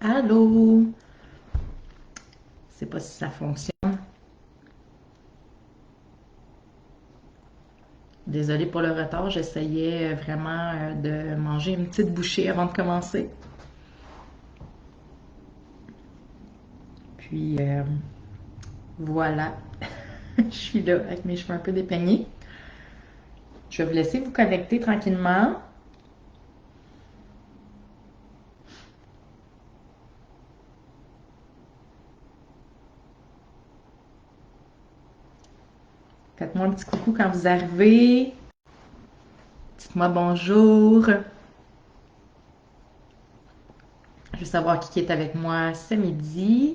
Allô? Je sais pas si ça fonctionne. Désolée pour le retard, j'essayais vraiment de manger une petite bouchée avant de commencer. Puis voilà, je suis là avec mes cheveux un peu dépeignés. Je vais vous laisser vous connecter tranquillement. Faites-moi un petit coucou quand vous arrivez. Dites-moi bonjour. Je veux savoir qui est avec moi ce midi.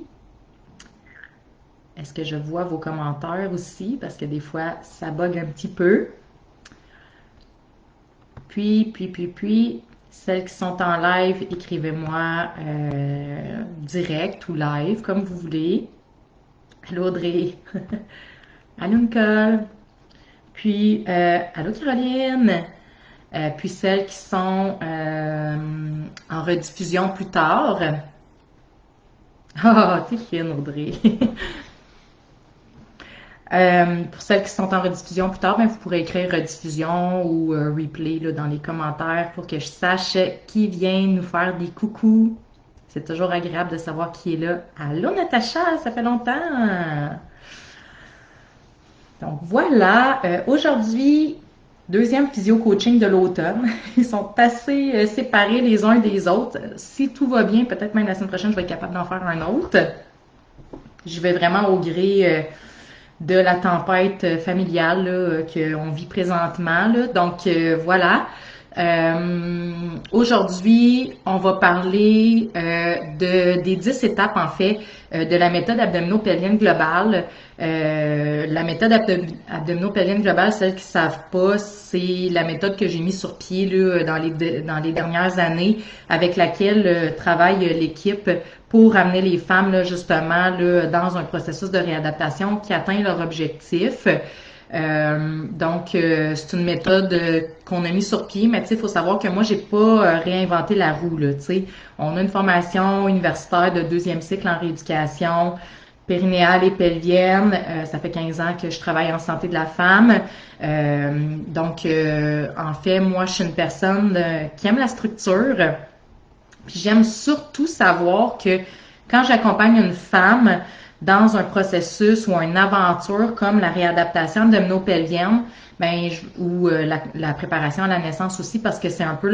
Est-ce que je vois vos commentaires aussi? Parce que des fois, ça bug un petit peu. Puis, celles qui sont en live, écrivez-moi direct ou live, comme vous voulez. Allô Audrey. Allô Nicole. Puis, allô Caroline. Puis celles qui sont en rediffusion plus tard. Ah, t'es fine Audrey. Pour celles qui sont en rediffusion plus tard, ben, vous pourrez écrire rediffusion ou replay là, dans les commentaires pour que je sache qui vient nous faire des coucous. C'est toujours agréable de savoir qui est là. Allô Natacha, ça fait longtemps! Donc voilà, aujourd'hui, deuxième physio-coaching de l'automne. Ils sont assez séparés les uns des autres. Si tout va bien, peut-être même la semaine prochaine, je vais être capable d'en faire un autre. Je vais vraiment au gré de la tempête familiale qu'on vit présentement. Là. Donc voilà. Aujourd'hui, on va parler des 10 étapes, en fait, de la méthode abdominopelvienne globale. La méthode abdominopelvienne globale, celles qui ne savent pas, c'est la méthode que j'ai mise sur pied là, dans les dernières années, avec laquelle travaille l'équipe pour amener les femmes là, justement là, dans un processus de réadaptation qui atteint leur objectif. C'est une méthode qu'on a mis sur pied, mais tu sais, il faut savoir que moi, j'ai pas réinventé la roue, là, tu sais. On a une formation universitaire de deuxième cycle en rééducation périnéale et pelvienne. Ça fait 15 ans que je travaille en santé de la femme. En fait, moi, je suis une personne qui aime la structure. Puis j'aime surtout savoir que quand j'accompagne une femme dans un processus ou une aventure comme la réadaptation abdominopelvienne, ou la préparation à la naissance aussi, parce que c'est un peu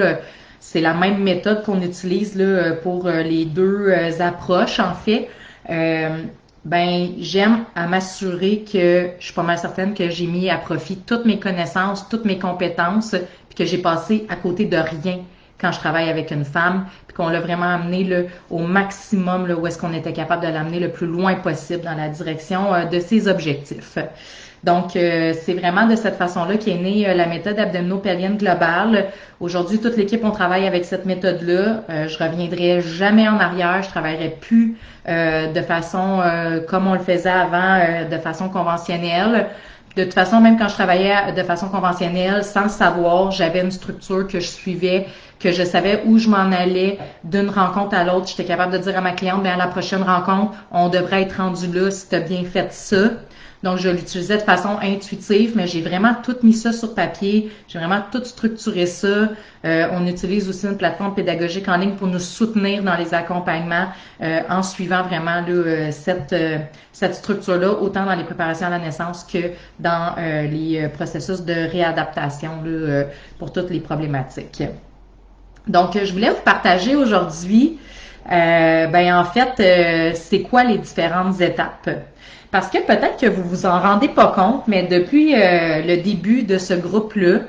c'est la même méthode qu'on utilise là, pour les deux approches en fait. J'aime à m'assurer que je suis pas mal certaine que j'ai mis à profit toutes mes connaissances, toutes mes compétences, puis que j'ai passé à côté de rien quand je travaille avec une femme, puis qu'on l'a vraiment amené là, au maximum là, où est-ce qu'on était capable de l'amener le plus loin possible dans la direction de ses objectifs. Donc, c'est vraiment de cette façon-là qu'est née la méthode abdominopelvienne globale. Aujourd'hui, toute l'équipe, on travaille avec cette méthode-là. Je reviendrai jamais en arrière. Je travaillerai plus de façon comme on le faisait avant, de façon conventionnelle. De toute façon, même quand je travaillais de façon conventionnelle, sans le savoir, j'avais une structure que je suivais, que je savais où je m'en allais d'une rencontre à l'autre. J'étais capable de dire à ma cliente, bien, à la prochaine rencontre, on devrait être rendu là si tu as bien fait ça. Donc, je l'utilisais de façon intuitive, mais j'ai vraiment tout mis ça sur papier. J'ai vraiment tout structuré ça. On utilise aussi une plateforme pédagogique en ligne pour nous soutenir dans les accompagnements en suivant vraiment là, cette structure-là, autant dans les préparations à la naissance que dans les processus de réadaptation là, pour toutes les problématiques. Donc, je voulais vous partager aujourd'hui, c'est quoi les différentes étapes? Parce que peut-être que vous vous en rendez pas compte, mais depuis le début de ce groupe-là,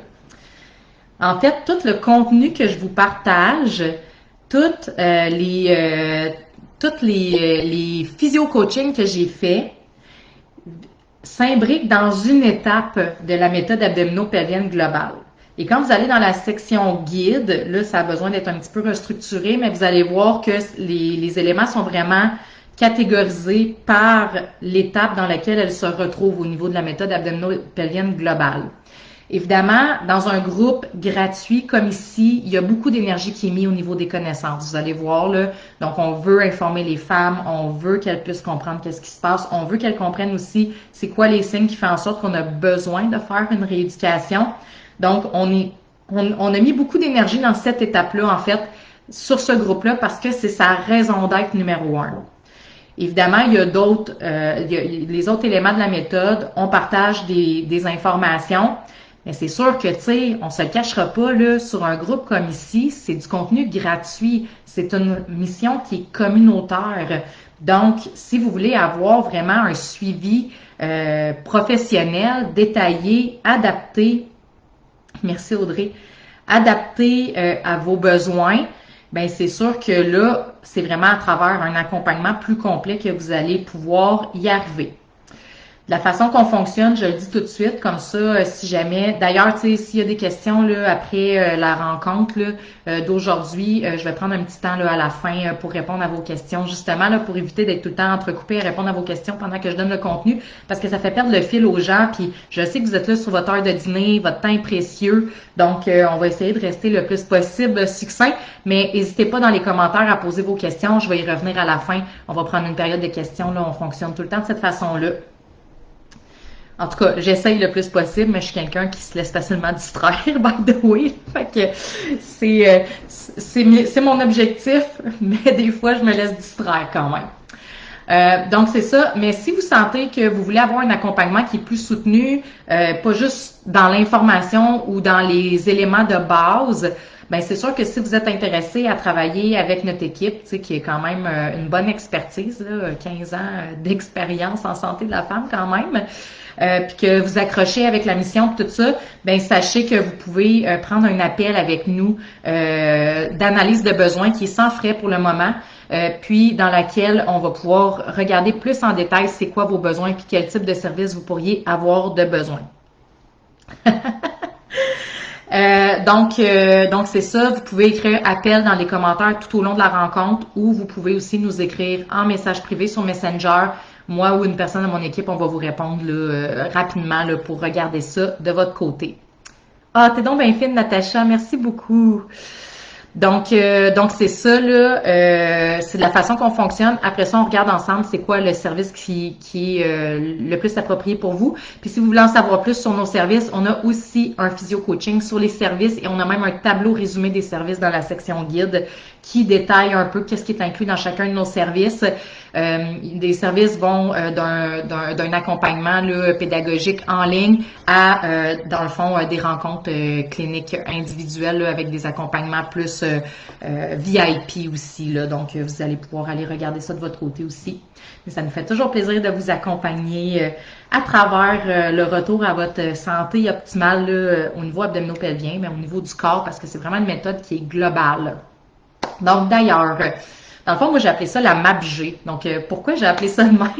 en fait, tout le contenu que je vous partage, toutes les physio-coaching que j'ai fait s'imbriquent dans une étape de la méthode abdominopelvienne globale. Et quand vous allez dans la section guide, là, ça a besoin d'être un petit peu restructuré, mais vous allez voir que les éléments sont vraiment catégorisés par l'étape dans laquelle elle se retrouve au niveau de la méthode abdominopelvienne globale. Évidemment, dans un groupe gratuit comme ici, il y a beaucoup d'énergie qui est mise au niveau des connaissances. Vous allez voir, là, donc on veut informer les femmes, on veut qu'elles puissent comprendre qu'est-ce qui se passe, on veut qu'elles comprennent aussi c'est quoi les signes qui font en sorte qu'on a besoin de faire une rééducation. Donc, on a mis beaucoup d'énergie dans cette étape-là, en fait, sur ce groupe-là, parce que c'est sa raison d'être numéro un. Évidemment, il y a d'autres, les autres éléments de la méthode, on partage des informations, mais c'est sûr que, tu sais, on se le cachera pas, là, sur un groupe comme ici, c'est du contenu gratuit. C'est une mission qui est communautaire. Donc, si vous voulez avoir vraiment un suivi professionnel, détaillé, adapté, merci Audrey, adapté à vos besoins, ben c'est sûr que là, c'est vraiment à travers un accompagnement plus complet que vous allez pouvoir y arriver. De la façon qu'on fonctionne, je le dis tout de suite, comme ça, si jamais, d'ailleurs, tu sais, s'il y a des questions là, après la rencontre d'aujourd'hui, je vais prendre un petit temps là, à la fin pour répondre à vos questions, justement, là, pour éviter d'être tout le temps entrecoupé à répondre à vos questions pendant que je donne le contenu, parce que ça fait perdre le fil aux gens, puis je sais que vous êtes là sur votre heure de dîner, votre temps est précieux, donc on va essayer de rester le plus possible succinct, mais n'hésitez pas dans les commentaires à poser vos questions, je vais y revenir à la fin, on va prendre une période de questions, là, on fonctionne tout le temps de cette façon-là. En tout cas, j'essaye le plus possible, mais je suis quelqu'un qui se laisse facilement distraire, by the way. Fait que c'est mon objectif, mais des fois, je me laisse distraire quand même. Donc, c'est ça. Mais si vous sentez que vous voulez avoir un accompagnement qui est plus soutenu, pas juste dans l'information ou dans les éléments de base, ben c'est sûr que si vous êtes intéressé à travailler avec notre équipe, tu sais, qui est quand même une bonne expertise, là, 15 ans d'expérience en santé de la femme quand même, puis que vous accrochez avec la mission tout ça, ben sachez que vous pouvez prendre un appel avec nous d'analyse de besoins qui est sans frais pour le moment, puis dans laquelle on va pouvoir regarder plus en détail c'est quoi vos besoins puis quel type de service vous pourriez avoir de besoin. Donc c'est ça, vous pouvez écrire appel dans les commentaires tout au long de la rencontre ou vous pouvez aussi nous écrire en message privé sur Messenger. Moi ou une personne de mon équipe, on va vous répondre là, rapidement là, pour regarder ça de votre côté. Ah, t'es donc bien fine, Natacha, merci beaucoup. Donc c'est ça, là, c'est de la façon qu'on fonctionne. Après ça, on regarde ensemble c'est quoi le service qui est le plus approprié pour vous. Puis si vous voulez en savoir plus sur nos services, on a aussi un physio-coaching sur les services et on a même un tableau résumé des services dans la section guide qui détaille un peu qu'est-ce qui est inclus dans chacun de nos services. Des services vont d'un accompagnement là, pédagogique en ligne à, dans le fond, des rencontres cliniques individuelles là, avec des accompagnements plus VIP aussi. Là, donc, vous allez pouvoir aller regarder ça de votre côté aussi. Mais ça nous fait toujours plaisir de vous accompagner à travers le retour à votre santé optimale là, au niveau abdominopelvien, mais au niveau du corps, parce que c'est vraiment une méthode qui est globale. Donc, d'ailleurs, dans le fond, moi, j'ai appelé ça la MAPG. Donc, pourquoi j'ai appelé ça de même?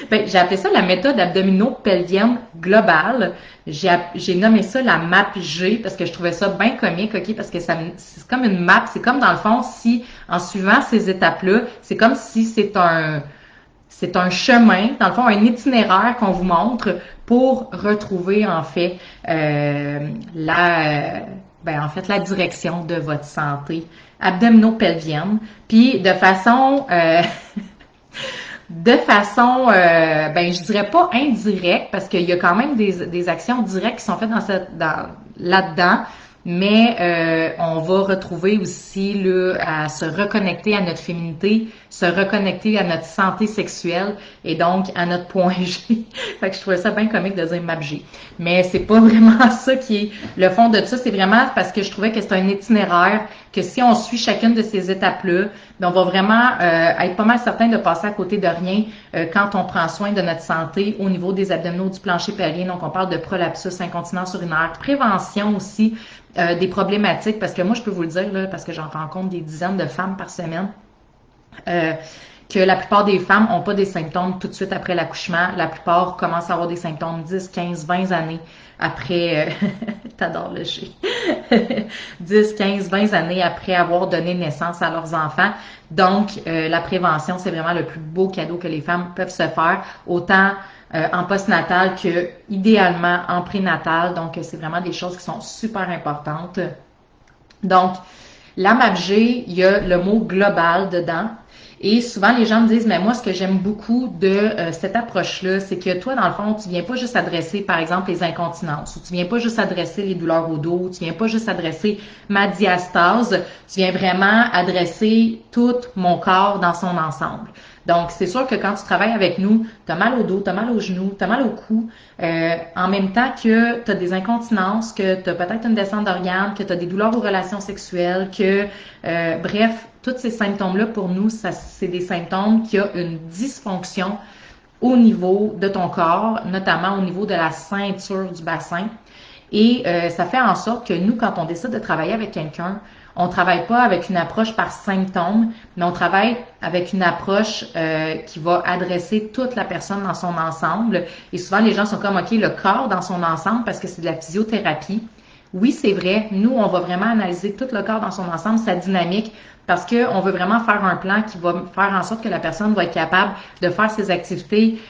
Ben, j'ai appelé ça la méthode abdominopelvienne globale. J'ai nommé ça la MAPG parce que je trouvais ça bien comique, ok? Parce que c'est comme une map. C'est comme, dans le fond, si, en suivant ces étapes-là, c'est comme si c'est un chemin, dans le fond, un itinéraire qu'on vous montre pour retrouver, en fait, la direction de votre santé abdominopelvienne. Puis de façon je dirais pas indirecte, parce qu'il y a quand même des actions directes qui sont faites là-dedans, mais on va retrouver aussi là, à se reconnecter à notre féminité, se reconnecter à notre santé sexuelle et donc à notre point G. Fait que je trouvais ça bien comique de dire MAPG. Mais c'est pas vraiment ça qui est le fond de ça, c'est vraiment parce que je trouvais que c'est un itinéraire, que si on suit chacune de ces étapes-là, ben on va vraiment être pas mal certain de passer à côté de rien quand on prend soin de notre santé au niveau des abdominaux du plancher pelvien. Donc on parle de prolapsus, incontinence urinaire, prévention aussi des problématiques, parce que moi je peux vous le dire là, parce que j'en rencontre des dizaines de femmes par semaine. que la plupart des femmes n'ont pas des symptômes tout de suite après l'accouchement. La plupart commencent à avoir des symptômes 10, 15, 20 années après, t'adores le G, 10, 15, 20 années après avoir donné naissance à leurs enfants. Donc, la prévention, c'est vraiment le plus beau cadeau que les femmes peuvent se faire, autant en postnatal que idéalement en prénatal. Donc, c'est vraiment des choses qui sont super importantes. Donc, la MAPG, il y a le mot global dedans. Et souvent, les gens me disent, mais moi, ce que j'aime beaucoup de cette approche-là, c'est que toi, dans le fond, tu viens pas juste adresser, par exemple, les incontinences, ou tu viens pas juste adresser les douleurs au dos, tu viens pas juste adresser ma diastase, tu viens vraiment adresser tout mon corps dans son ensemble. Donc, c'est sûr que quand tu travailles avec nous, tu as mal au dos, tu as mal aux genoux, tu as mal au cou, en même temps que tu as des incontinences, que tu as peut-être une descente d'organes, que tu as des douleurs aux relations sexuelles, que, bref, tous ces symptômes-là, pour nous, c'est des symptômes qui ont une dysfonction au niveau de ton corps, notamment au niveau de la ceinture du bassin. Et ça fait en sorte que nous, quand on décide de travailler avec quelqu'un, on travaille pas avec une approche par symptômes, mais on travaille avec une approche qui va adresser toute la personne dans son ensemble. Et souvent, les gens sont comme, OK, le corps dans son ensemble, parce que c'est de la physiothérapie. Oui, c'est vrai. Nous, on va vraiment analyser tout le corps dans son ensemble, sa dynamique, parce qu'on veut vraiment faire un plan qui va faire en sorte que la personne va être capable de faire ses activités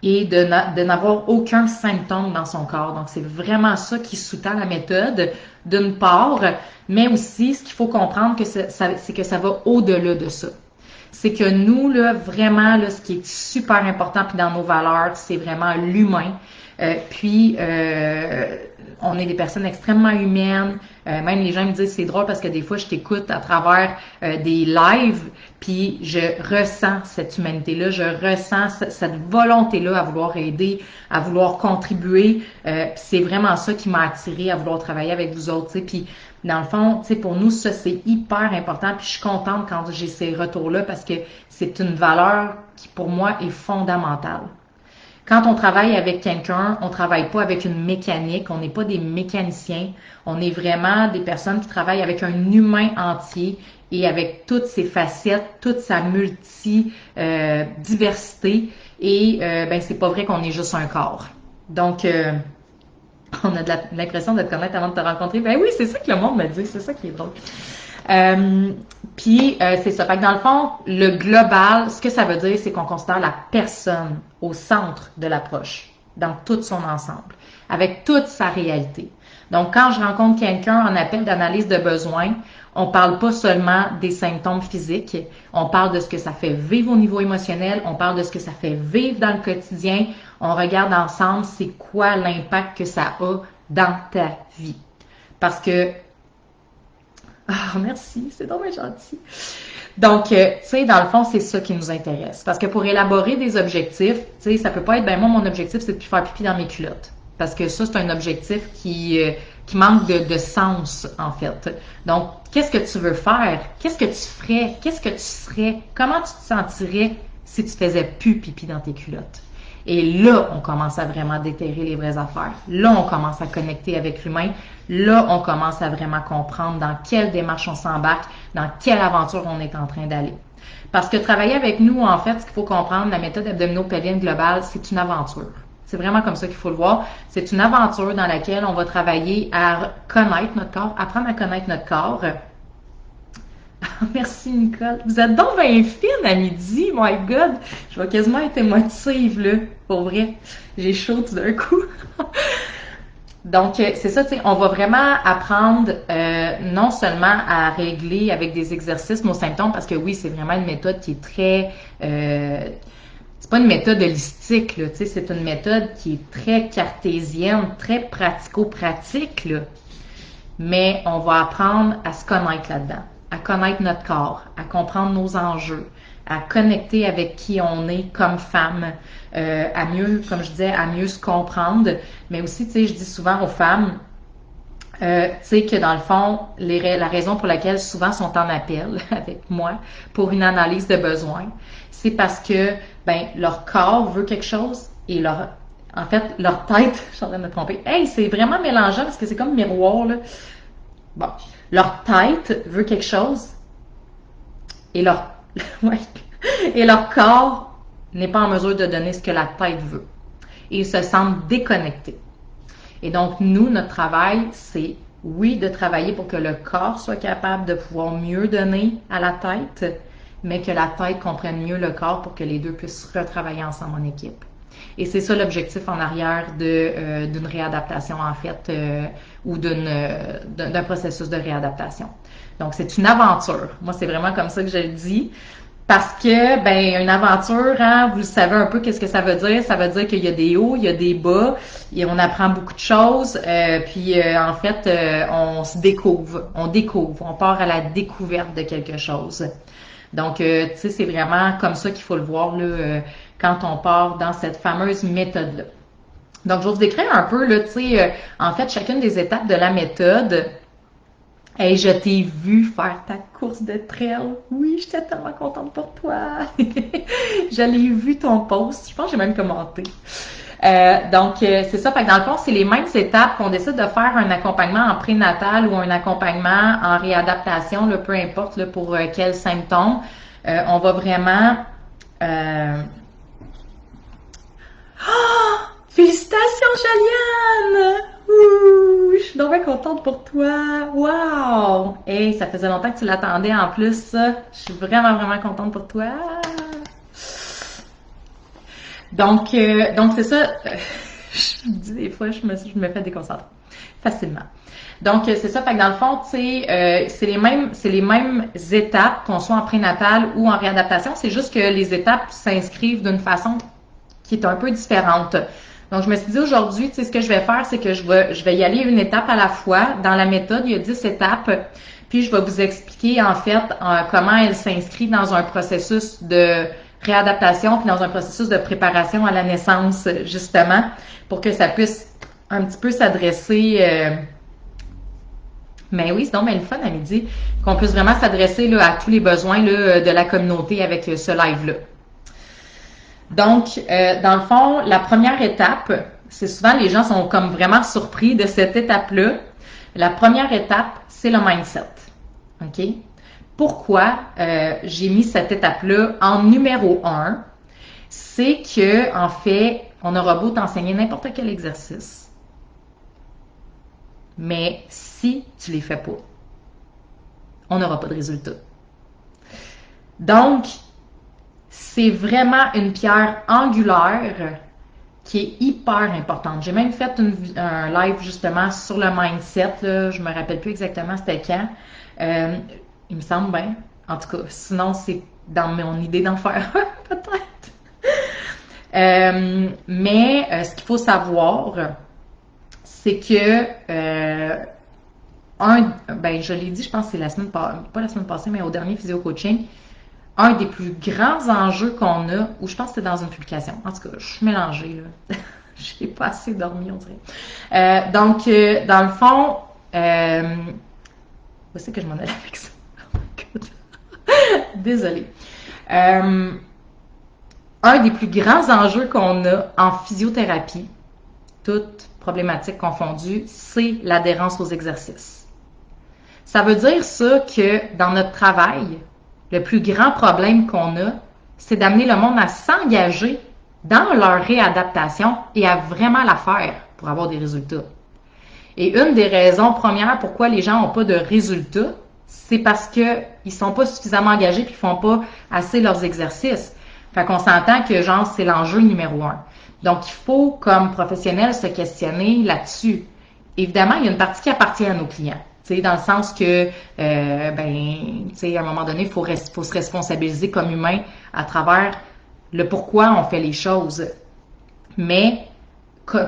et de n'avoir aucun symptôme dans son corps. Donc, c'est vraiment ça qui sous-tend la méthode, d'une part, mais aussi, ce qu'il faut comprendre, c'est que ça va au-delà de ça. C'est que nous, là, vraiment, là, ce qui est super important, puis dans nos valeurs, c'est vraiment l'humain. On est des personnes extrêmement humaines. Même les gens me disent, c'est drôle parce que des fois, je t'écoute à travers des lives, puis je ressens cette humanité-là, je ressens cette volonté-là à vouloir aider, à vouloir contribuer. C'est vraiment ça qui m'a attirée à vouloir travailler avec vous autres. T'sais. Puis dans le fond, pour nous, ça, c'est hyper important. Puis je suis contente quand j'ai ces retours-là parce que c'est une valeur qui, pour moi, est fondamentale. Quand on travaille avec quelqu'un, on travaille pas avec une mécanique, on n'est pas des mécaniciens, on est vraiment des personnes qui travaillent avec un humain entier et avec toutes ses facettes, toute sa diversité. Et c'est pas vrai qu'on est juste un corps. Donc, on a l'impression de te connaître avant de te rencontrer. Ben oui, c'est ça que le monde me dit, c'est ça qui est drôle. C'est ça. Fait que dans le fond, le global, ce que ça veut dire, c'est qu'on considère la personne au centre de l'approche, dans tout son ensemble, avec toute sa réalité. Donc, quand je rencontre quelqu'un en appel d'analyse de besoins, on parle pas seulement des symptômes physiques, on parle de ce que ça fait vivre au niveau émotionnel, on parle de ce que ça fait vivre dans le quotidien, on regarde ensemble c'est quoi l'impact que ça a dans ta vie. Parce que merci, c'est donc bien gentil. Donc, tu sais, dans le fond, c'est ça qui nous intéresse. Parce que pour élaborer des objectifs, tu sais, ça peut pas être, moi, mon objectif, c'est de faire pipi dans mes culottes. Parce que ça, c'est un objectif qui manque de sens, en fait. Donc, qu'est-ce que tu veux faire? Qu'est-ce que tu ferais? Qu'est-ce que tu serais? Comment tu te sentirais si tu faisais plus pipi dans tes culottes? Et là, on commence à vraiment déterrer les vraies affaires. Là, on commence à connecter avec l'humain. Là, on commence à vraiment comprendre dans quelle démarche on s'embarque, dans quelle aventure on est en train d'aller. Parce que travailler avec nous, en fait, ce qu'il faut comprendre, la méthode abdominopelvienne globale, c'est une aventure. C'est vraiment comme ça qu'il faut le voir. C'est une aventure dans laquelle on va travailler à connaître notre corps, apprendre à connaître notre corps. Merci, Nicole. Vous êtes donc bien fine à midi, my God. Je vais quasiment être émotive, là. Pour vrai. J'ai chaud tout d'un coup. Donc, c'est ça, tu sais, on va vraiment apprendre non seulement à régler avec des exercices nos symptômes, parce que oui, c'est vraiment une méthode qui est très... c'est pas une méthode holistique, là, tu sais, c'est une méthode qui est très cartésienne, très pratico-pratique, là. Mais on va apprendre à se connaître là-dedans, à connaître notre corps, à comprendre nos enjeux, à connecter avec qui on est comme femme, à mieux, comme je disais, à mieux se comprendre. Mais aussi, tu sais, je dis souvent aux femmes, tu sais, que dans le fond, la raison pour laquelle souvent sont en appel avec moi pour une analyse de besoins, c'est parce que, leur corps veut quelque chose et leur tête, je suis en train de me tromper. Hey, c'est vraiment mélangeant parce que c'est comme miroir, là. Bon. Leur tête veut quelque chose et leur Ouais. Et leur corps n'est pas en mesure de donner ce que la tête veut. Et ils se sentent déconnectés. Et donc, nous, notre travail, c'est, oui, de travailler pour que le corps soit capable de pouvoir mieux donner à la tête, mais que la tête comprenne mieux le corps pour que les deux puissent retravailler ensemble en équipe. Et c'est ça l'objectif en arrière d'une réadaptation, en fait, ou d'un processus de réadaptation. Donc, c'est une aventure. Moi, c'est vraiment comme ça que je le dis. Parce que, ben, une aventure, hein, vous savez un peu qu'est-ce que ça veut dire. Ça veut dire qu'il y a des hauts, il y a des bas, et on apprend beaucoup de choses. En fait, on se découvre, on part à la découverte de quelque chose. Donc, tu sais, c'est vraiment comme ça qu'il faut le voir là, quand on part dans cette fameuse méthode-là. Donc, je vais vous décrire un peu, là, tu sais, en fait, chacune des étapes de la méthode. Hey, je t'ai vu faire ta course de trail. Oui, j'étais tellement contente pour toi. Je l'ai vu ton post. Je pense que j'ai même commenté. C'est ça. Fait que dans le fond, c'est les mêmes étapes qu'on décide de faire un accompagnement en prénatal ou un accompagnement en réadaptation, là, peu importe là, pour quels symptômes. On va vraiment... Oh! Félicitations, Jaliane! Ouh, je suis donc bien contente pour toi. Wow! Hey, ça faisait longtemps que tu l'attendais en plus, ça. Je suis vraiment, vraiment contente pour toi. Donc c'est ça. Je me dis des fois, je me fais déconcentrer facilement. Donc, c'est ça. Fait que dans le fond, tu sais, c'est les mêmes étapes qu'on soit en prénatal ou en réadaptation. C'est juste que les étapes s'inscrivent d'une façon qui est un peu différente. Donc, je me suis dit aujourd'hui, tu sais, ce que je vais faire, c'est que je vais y aller une étape à la fois. Dans la méthode, il y a 10 étapes. Puis, je vais vous expliquer, en fait, comment elle s'inscrit dans un processus de réadaptation, puis dans un processus de préparation à la naissance, justement, pour que ça puisse un petit peu s'adresser... Mais oui, c'est donc bien le fun à midi, qu'on puisse vraiment s'adresser là, à tous les besoins là, de la communauté avec ce live-là. Donc, dans le fond, la première étape, c'est souvent les gens sont comme vraiment surpris de cette étape-là. La première étape, c'est le mindset. OK? Pourquoi j'ai mis cette étape-là en numéro 1? C'est que, en fait, on aura beau t'enseigner n'importe quel exercice, mais si tu les fais pas, on n'aura pas de résultat. Donc, c'est vraiment une pierre angulaire qui est hyper importante. J'ai même fait un live justement sur le mindset. Là. Je me rappelle plus exactement c'était quand. Il me semble bien. En tout cas, sinon c'est dans mon idée d'en faire un, peut-être. Ce qu'il faut savoir, c'est que je l'ai dit, je pense que c'est pas la semaine passée, mais au dernier physio-coaching, un des plus grands enjeux qu'on a, ou je pense que c'était dans une publication. En tout cas, je suis mélangée, là. J'ai pas assez dormi, on dirait. Dans le fond, où c'est que je m'en allais avec ça? Oh my God. Désolée. Un des plus grands enjeux qu'on a en physiothérapie, toutes problématiques confondues, c'est l'adhérence aux exercices. Ça veut dire ça que dans notre travail, le plus grand problème qu'on a, c'est d'amener le monde à s'engager dans leur réadaptation et à vraiment la faire pour avoir des résultats. Et une des raisons premières pourquoi les gens n'ont pas de résultats, c'est parce qu'ils ne sont pas suffisamment engagés et qu'ils ne font pas assez leurs exercices. Fait qu'on s'entend que genre c'est l'enjeu numéro 1. Donc il faut comme professionnel se questionner là-dessus. Évidemment, il y a une partie qui appartient à nos clients. Dans le sens que, à un moment donné, il faut se responsabiliser comme humain à travers le pourquoi on fait les choses. Mais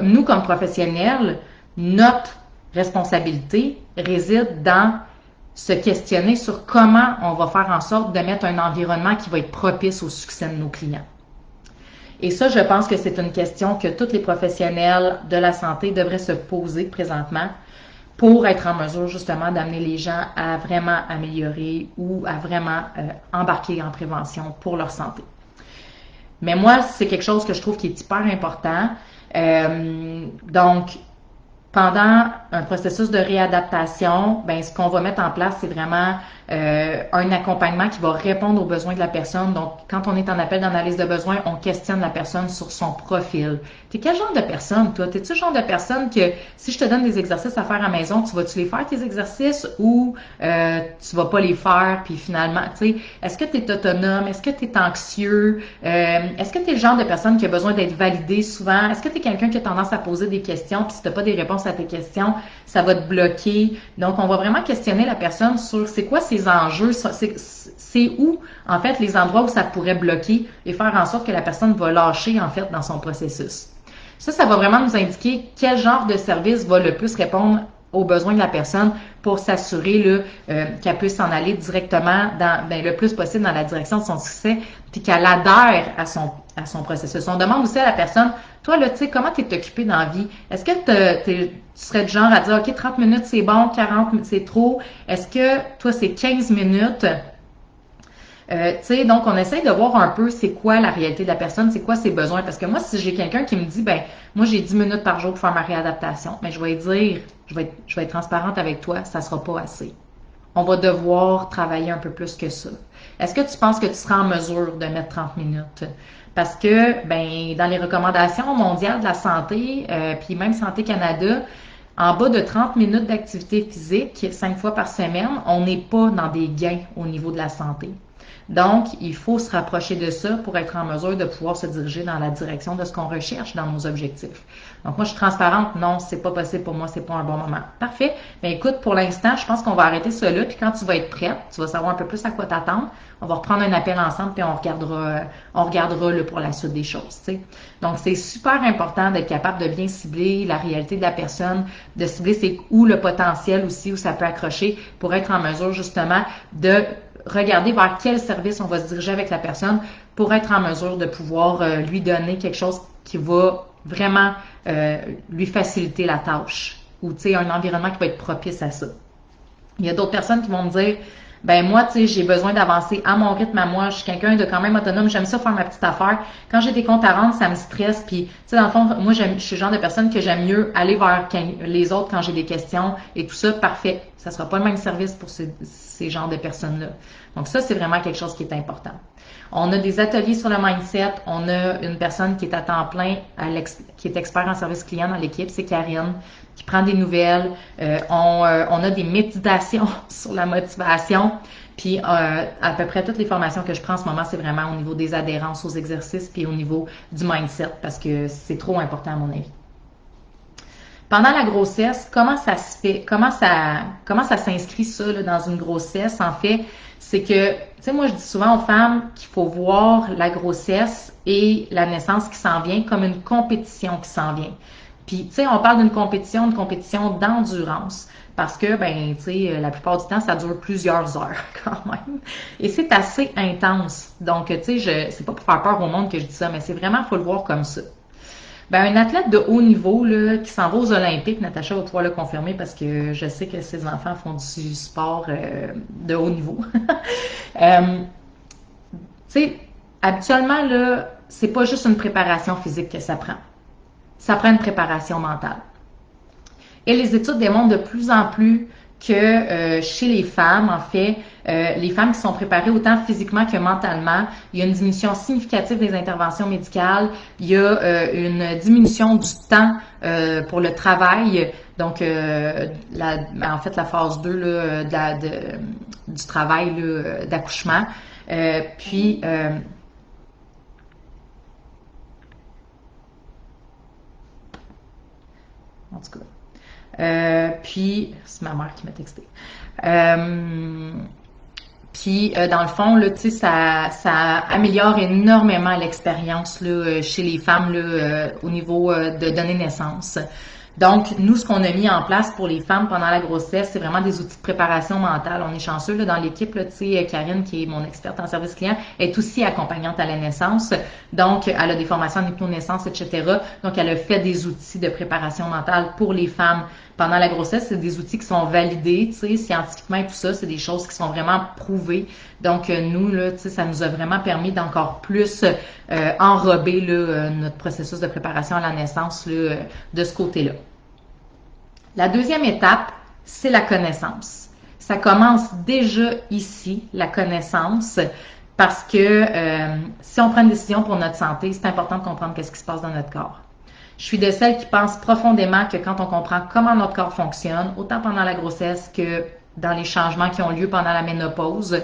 nous, comme professionnels, notre responsabilité réside dans se questionner sur comment on va faire en sorte de mettre un environnement qui va être propice au succès de nos clients. Et ça, je pense que c'est une question que tous les professionnels de la santé devraient se poser présentement pour être en mesure justement d'amener les gens à vraiment améliorer ou à vraiment embarquer en prévention pour leur santé. Mais moi, c'est quelque chose que je trouve qui est hyper important. Donc, Pendant un processus de réadaptation, ben, ce qu'on va mettre en place, c'est vraiment un accompagnement qui va répondre aux besoins de la personne. Donc, quand on est en appel d'analyse de besoins, on questionne la personne sur son profil. T'es quel genre de personne, toi? T'es-tu le genre de personne que si je te donne des exercices à faire à la maison, tu les faire, tes exercices, ou tu vas pas les faire, puis finalement, tu sais, est-ce que tu es autonome? Est-ce que tu es anxieux? Est-ce que tu es le genre de personne qui a besoin d'être validée souvent? Est-ce que tu es quelqu'un qui a tendance à poser des questions, puis si tu n'as pas des réponses à tes questions, ça va te bloquer? Donc, on va vraiment questionner la personne sur c'est quoi ses enjeux, c'est où, en fait, les endroits où ça pourrait bloquer et faire en sorte que la personne va lâcher, en fait, dans son processus. Ça va vraiment nous indiquer quel genre de service va le plus répondre aux besoins de la personne pour s'assurer qu'elle puisse s'en aller directement le plus possible dans la direction de son succès, puis qu'elle adhère à son processus. On demande aussi à la personne, toi, là, tu sais, comment tu es occupé dans la vie? Est-ce que tu serais du genre à dire, OK, 30 minutes, c'est bon, 40 minutes, c'est trop? Est-ce que, toi, c'est 15 minutes? Donc, on essaye de voir un peu c'est quoi la réalité de la personne, c'est quoi ses besoins. Parce que moi, si j'ai quelqu'un qui me dit, ben, moi, j'ai 10 minutes par jour pour faire ma réadaptation, mais je vais dire, je vais être transparente avec toi, ça sera pas assez. On va devoir travailler un peu plus que ça. Est-ce que tu penses que tu seras en mesure de mettre 30 minutes? Parce que, ben, dans les recommandations mondiales de la santé, puis même Santé Canada, en bas de 30 minutes d'activité physique, 5 fois par semaine, on n'est pas dans des gains au niveau de la santé. Donc, il faut se rapprocher de ça pour être en mesure de pouvoir se diriger dans la direction de ce qu'on recherche dans nos objectifs. Donc, moi, je suis transparente. Non, c'est pas possible pour moi, c'est pas un bon moment. Parfait. Mais écoute, pour l'instant, je pense qu'on va arrêter ça là. Puis quand tu vas être prête, tu vas savoir un peu plus à quoi t'attendre. On va reprendre un appel ensemble puis on regardera là, pour la suite des choses. T'sais. Donc, c'est super important d'être capable de bien cibler la réalité de la personne, de cibler c'est où le potentiel aussi, où ça peut accrocher pour être en mesure justement de regarder vers quel service on va se diriger avec la personne pour être en mesure de pouvoir lui donner quelque chose qui va vraiment lui faciliter la tâche ou un environnement qui va être propice à ça. Il y a d'autres personnes qui vont me dire ben moi, tu sais, j'ai besoin d'avancer à mon rythme à moi. Je suis quelqu'un de quand même autonome. J'aime ça faire ma petite affaire. Quand j'ai des comptes à rendre, ça me stresse. Puis, tu sais, dans le fond, moi, je suis le genre de personne que j'aime mieux aller vers les autres quand j'ai des questions et tout ça. Parfait. Ça sera pas le même service pour ces genres de personnes-là. Donc ça, c'est vraiment quelque chose qui est important. On a des ateliers sur le mindset. On a une personne qui est à temps plein, qui est expert en service client dans l'équipe, c'est Karine, qui prend des nouvelles. On a des méditations sur la motivation. Puis à peu près toutes les formations que je prends en ce moment, c'est vraiment au niveau des adhérences aux exercices puis au niveau du mindset parce que c'est trop important à mon avis. Pendant la grossesse, comment ça se fait? Comment ça s'inscrit ça là, dans une grossesse? En fait, c'est que, tu sais, moi je dis souvent aux femmes qu'il faut voir la grossesse et la naissance qui s'en vient comme une compétition qui s'en vient. Puis, tu sais, on parle d'une compétition d'endurance. Parce que, ben, tu sais, la plupart du temps, ça dure plusieurs heures quand même. Et c'est assez intense. Donc, tu sais, c'est pas pour faire peur au monde que je dis ça, mais c'est vraiment, faut le voir comme ça. Ben, un athlète de haut niveau là, qui s'en va aux Olympiques, Natacha va pouvoir le confirmer parce que je sais que ses enfants font du sport de haut niveau. Tu sais, habituellement, là, c'est pas juste une préparation physique que ça prend. Ça prend une préparation mentale. Et les études démontrent de plus en plus que chez les femmes, en fait, les femmes qui sont préparées autant physiquement que mentalement, il y a une diminution significative des interventions médicales, il y a une diminution du temps pour le travail, donc en fait la phase 2 là, du travail d'accouchement. Puis en tout cas. Puis, c'est ma mère qui m'a texté. Puis, dans le fond, là, tu sais, ça améliore énormément l'expérience là, chez les femmes là, au niveau de donner naissance. Donc, nous, ce qu'on a mis en place pour les femmes pendant la grossesse, c'est vraiment des outils de préparation mentale. On est chanceux là, dans l'équipe, tu sais, Karine, qui est mon experte en service client, est aussi accompagnante à la naissance. Donc, elle a des formations en hypnonaissance, etc. Donc, elle a fait des outils de préparation mentale pour les femmes pendant la grossesse. C'est des outils qui sont validés, tu sais, scientifiquement et tout ça. C'est des choses qui sont vraiment prouvées. Donc, nous, là, tu sais, ça nous a vraiment permis d'encore plus enrober là, notre processus de préparation à la naissance là, de ce côté-là. La deuxième étape, c'est la connaissance. Ça commence déjà ici, la connaissance, parce que si on prend une décision pour notre santé, c'est important de comprendre qu'est-ce qui se passe dans notre corps. Je suis de celles qui pensent profondément que quand on comprend comment notre corps fonctionne, autant pendant la grossesse que dans les changements qui ont lieu pendant la ménopause,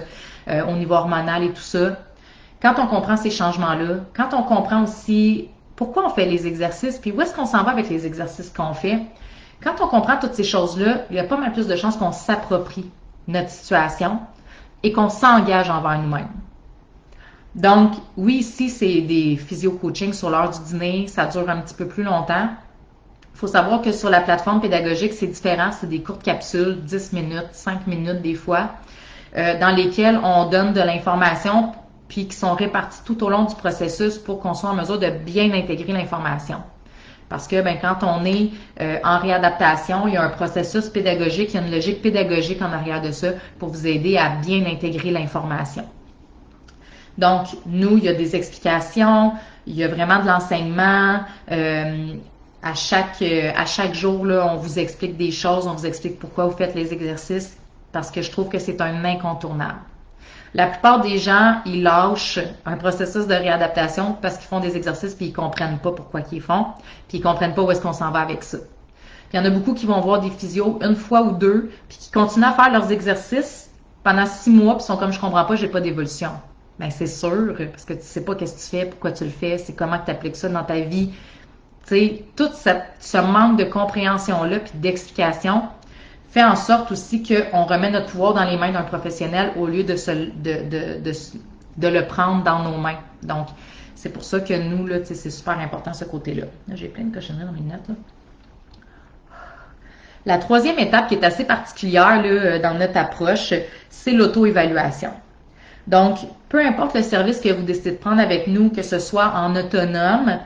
au niveau hormonal et tout ça, quand on comprend ces changements-là, quand on comprend aussi pourquoi on fait les exercices, puis où est-ce qu'on s'en va avec les exercices qu'on fait, quand on comprend toutes ces choses-là, il y a pas mal plus de chances qu'on s'approprie notre situation et qu'on s'engage envers nous-mêmes. Donc, oui, ici, c'est des physio-coaching sur l'heure du dîner, ça dure un petit peu plus longtemps. Il faut savoir que sur la plateforme pédagogique, c'est différent, c'est des courtes capsules, 10 minutes, 5 minutes des fois, dans lesquelles on donne de l'information puis qui sont réparties tout au long du processus pour qu'on soit en mesure de bien intégrer l'information. Parce que quand on est en réadaptation, il y a un processus pédagogique, il y a une logique pédagogique en arrière de ça pour vous aider à bien intégrer l'information. Donc, nous, il y a des explications, il y a vraiment de l'enseignement. À chaque jour, là, on vous explique des choses, on vous explique pourquoi vous faites les exercices, parce que je trouve que c'est un incontournable. La plupart des gens, ils lâchent un processus de réadaptation parce qu'ils font des exercices puis ils comprennent pas pourquoi ils font, puis ils comprennent pas où est-ce qu'on s'en va avec ça. Puis il y en a beaucoup qui vont voir des physios une fois ou deux, puis qui continuent à faire leurs exercices pendant 6 mois, puis sont comme je comprends pas, j'ai pas d'évolution. Ben c'est sûr, parce que tu sais pas qu'est-ce que tu fais, pourquoi tu le fais, c'est comment que tu appliques ça dans ta vie. Tu sais, tout ce manque de compréhension-là puis d'explication fait en sorte aussi qu'on remet notre pouvoir dans les mains d'un professionnel au lieu de le prendre dans nos mains. Donc, c'est pour ça que nous, là, c'est super important ce côté-là. Là, j'ai plein de cochonneries dans mes notes. Là. La troisième étape qui est assez particulière là, dans notre approche, c'est l'auto-évaluation. Donc, peu importe le service que vous décidez de prendre avec nous, que ce soit en autonome,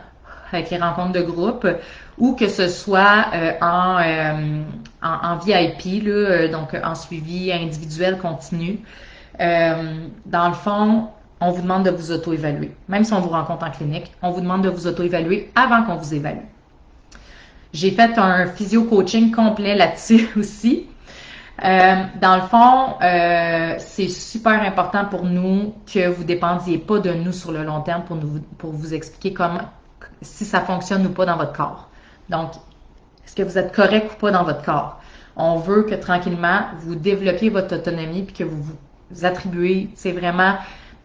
avec les rencontres de groupe, ou que ce soit en VIP, là, donc en suivi individuel continu. Dans le fond, on vous demande de vous auto-évaluer. Même si on vous rencontre en clinique, on vous demande de vous auto-évaluer avant qu'on vous évalue. J'ai fait un physio-coaching complet là-dessus aussi. Dans le fond, c'est super important pour nous que vous ne dépendiez pas de nous sur le long terme pour vous expliquer comment, si ça fonctionne ou pas dans votre corps. Donc, est-ce que vous êtes correct ou pas dans votre corps? On veut que tranquillement, vous développiez votre autonomie puis que vous vous attribuez, c'est vraiment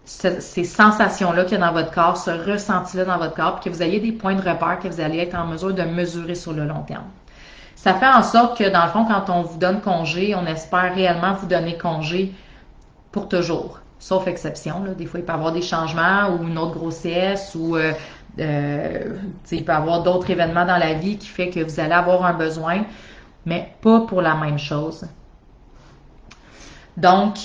ces sensations-là qu'il y a dans votre corps, ce ressenti-là dans votre corps, puis que vous ayez des points de repère que vous allez être en mesure de mesurer sur le long terme. Ça fait en sorte que, dans le fond, quand on vous donne congé, on espère réellement vous donner congé pour toujours. Sauf exception, là. Des fois, il peut y avoir des changements ou une autre grossesse ou il peut y avoir d'autres événements dans la vie qui fait que vous allez avoir un besoin, mais pas pour la même chose. Donc,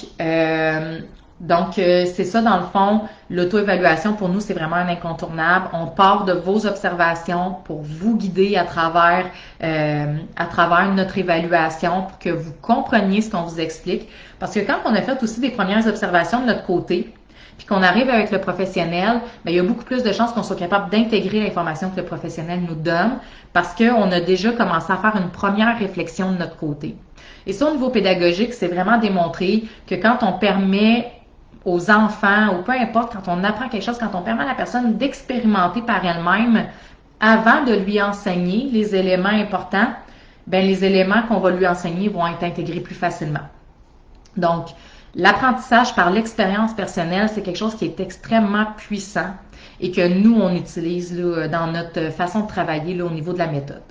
c'est ça, dans le fond, l'auto-évaluation, pour nous, c'est vraiment un incontournable. On part de vos observations pour vous guider à travers notre évaluation pour que vous compreniez ce qu'on vous explique. Parce que quand on a fait aussi des premières observations de notre côté, puis qu'on arrive avec le professionnel, bien, il y a beaucoup plus de chances qu'on soit capable d'intégrer l'information que le professionnel nous donne parce qu'on a déjà commencé à faire une première réflexion de notre côté. Et ça, au niveau pédagogique, c'est vraiment démontré que quand on permet aux enfants, ou peu importe, quand on apprend quelque chose, quand on permet à la personne d'expérimenter par elle-même avant de lui enseigner les éléments importants, bien, les éléments qu'on va lui enseigner vont être intégrés plus facilement. Donc, l'apprentissage par l'expérience personnelle, c'est quelque chose qui est extrêmement puissant et que nous, on utilise là, dans notre façon de travailler là, au niveau de la méthode.